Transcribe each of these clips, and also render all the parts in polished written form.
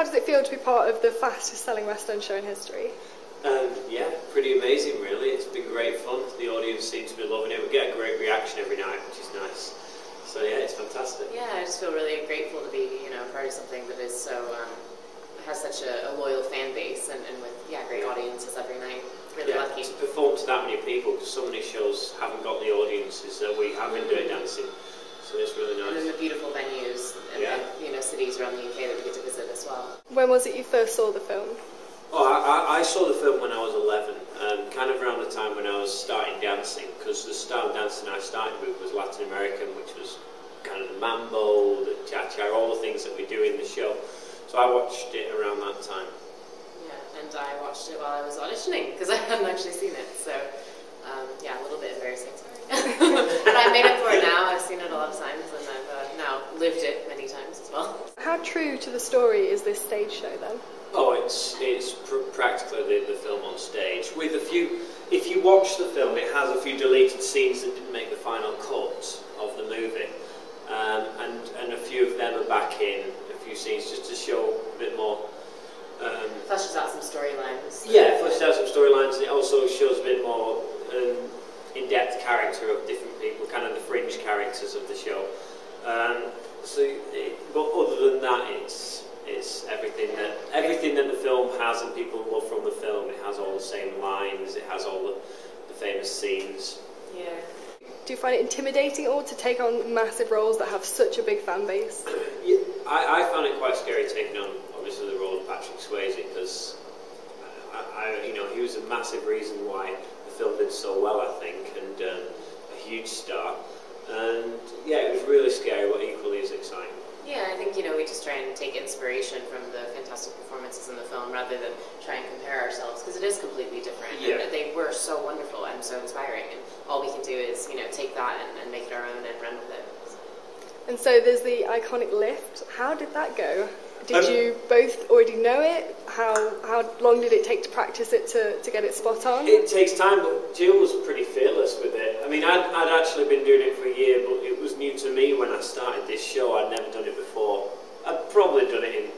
How does it feel to be part of the fastest selling West End show in history? Yeah, pretty amazing really. It's been great fun. The audience seems to be loving it. We get a great reaction every night, which is nice. So yeah, it's fantastic. Yeah, I just feel really grateful to be, part of something that is so, has such a loyal fan base and with, great audiences every night. Really lucky. To perform to that many people, because so many shows haven't got the audiences that we have in Dirty Dancing. So it's really nice. And then the beautiful venues and cities around the UK that we get to visit as well. When was it you first saw the film? Oh, I saw the film when I was 11, kind of around the time when I was starting dancing, because the style of dancing I started with was Latin American, which was kind of the mambo, the cha-cha, all the things that we do in the show. So I watched it around that time. Yeah, and I watched it while I was auditioning, because I hadn't actually seen it, so a little bit embarrassing, sorry. But I made up for it now. I've seen it a lot of times, and I've now lived it many times as well. How true to the story is this stage show then? Oh, it's practically the film on stage. With a few, if you watch the film, it has a few deleted scenes that didn't make the final cut of the movie, and a few of them are back in a few scenes just to show a bit more. Fleshes out some storylines. Yeah, fleshes out some storylines, and it also shows a bit more in-depth character of different people, kind of the fringe characters of the show. But other than that, it's everything that the film has and people love from the film. It has all the same lines, it has all the famous scenes. Yeah. Do you find it intimidating or to take on massive roles that have such a big fan base? Yeah, I found it quite scary taking on, obviously, the role of Patrick Swayze, because he was a massive reason why the film did so well, I think, and a huge star. And yeah, it was really scary, but equally as exciting. Yeah, I think, we just try and take inspiration from the fantastic performances in the film rather than try and compare ourselves, because it is completely different. Yeah. And they were so wonderful and so inspiring, and all we can do is, take that and make it our own and run with it. And so there's the iconic lift. How did that go? Did you both already know it? How long did it take to practice it to get it spot on? It takes time, but Jill was pretty fearless with it. I mean, I'd actually been doing it for a year, but it was new to me when I started this show. I'd never done it before. I'd probably done it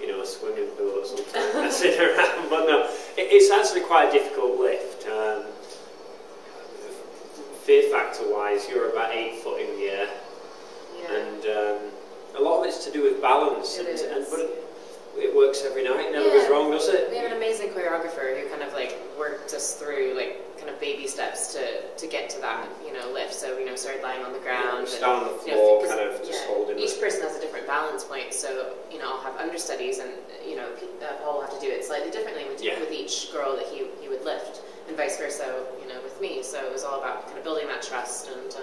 in, a swimming pool or something, messing around, but no. It's actually quite a difficult lift. Fear factor-wise, you're about 8 foot in the air. Yeah. And a lot of it's to do with balance, but it works every night. It never goes wrong, does it? We have an amazing choreographer who kind of worked us through kind of baby steps to get to that lift. So started lying on the ground, stand on the floor, kind of just holding. Each person has a different balance point, so I'll have understudies, and Paul will have to do it slightly differently with each girl that he would lift, and vice versa, with me. So it was all about kind of building that trust, and it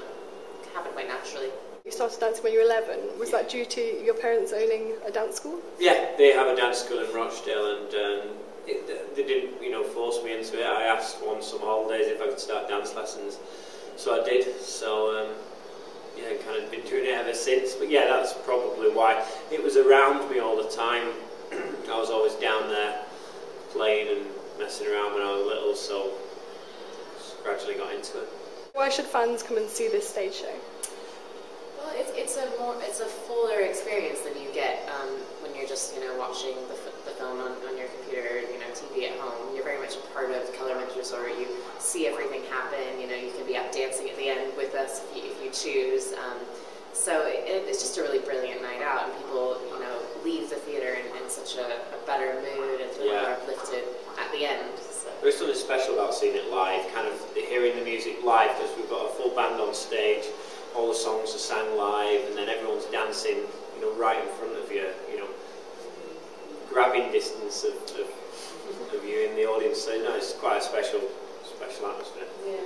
happened quite naturally. You started dancing when you were 11. Was that due to your parents owning a dance school? Yeah, they have a dance school in Rochdale, and they didn't, force me into it. I asked on some holidays if I could start dance lessons, so I did. So kind of been doing it ever since. But yeah, that's probably why. It was around me all the time. I was always down there playing and messing around when I was little, so just gradually got into it. Why should fans come and see this stage show? Well, it's a fuller experience than you get when you're just watching the film on your computer, TV at home. You're very much a part of Kellerman's Resort. You see everything happen. You can be up dancing at the end with us if you choose. So it's just a really brilliant night out, and people leave the theater in such a better mood and feel more uplifted at the end. So. There's something special about seeing it live, kind of hearing the music live, because we've got a full band on stage. All the songs are sang live, and then everyone's dancing, right in front of you, grabbing distance of you in the audience. So no, it's quite a special atmosphere. Yeah.